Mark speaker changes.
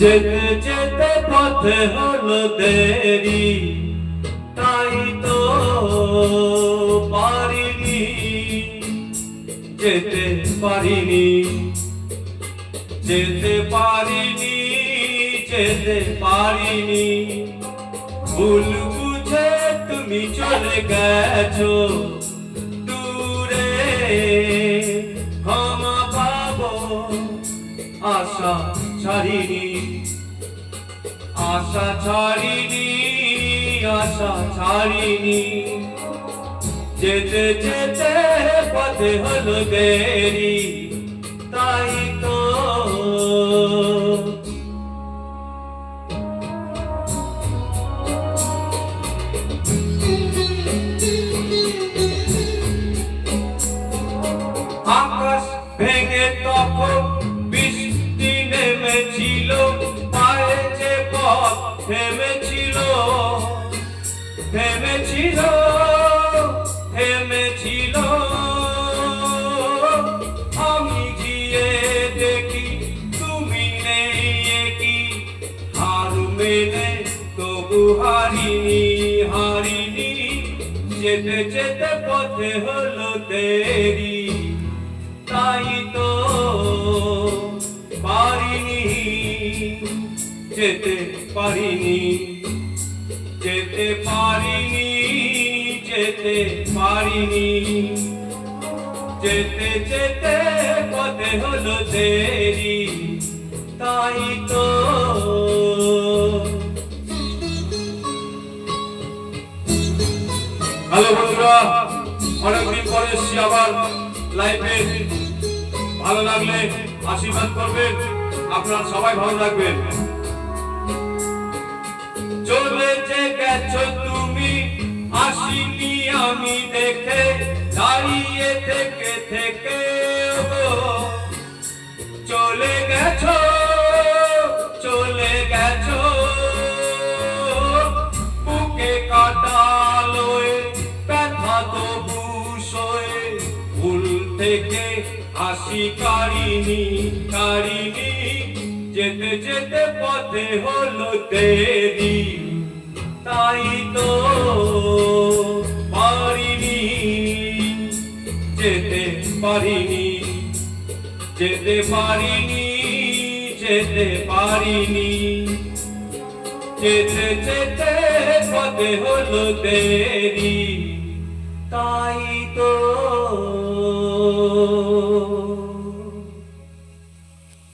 Speaker 1: যেতে যেতে পথে হলো দেরি, তাই তো পারিনি, যেতে পারিনি, যেতে পারিনি, যেতে পারিনি। ভুল বুঝে তুমি চলে গেছো দূরে, ক্ষমা পাবো আশা ছাড়িনি, আশা ছাড়িনি, আশা ছাড়িনি। যেতে যেতে পথে হলো দেরি, তাই তো আকাশ ভেঙে তখন বৃষ্টি নেমেছিল, পায়ে যে পথ থেমেছিল, থেমেছিল, থেমেছিল। আমি গিয়ে দেখি তুমি নেই, কি হার মেনে তবু হারিনি, হারিনি। যেতে যেতে পথে হলো দেরি, তাই তো পারিনি, যেতে পারিনি, যেতে পারিনি, যেতে পারিনি। যেতে যেতে পথে হলো দেরি, তাই তো। হ্যালো বন্ধুরা, অনেকদিন পরে এসছি আবার লাইভে। ভালো লাগলে আশীর্বাদ করবেন, আপনারা সবাই ভালো থাকবেন। চলে যে গেছো তুমি, আসিনি আমি দেখে, দাঁড়িয়ে থেকে থেকে। চলে গেছো, চলে গেছো, বুকে কাটা লয়ে ব্যথা তবু সয়ে। ভুল থেকে হাসি কারিনি, কারিনি। যেতে যেতে পথে হলো দেরি, তাই তো পারিনি, যেতে পারিনি, যেতে পারিনি, যেতে পারিনি। যেতে যেতে পথে হলো দেরি, তাই তো।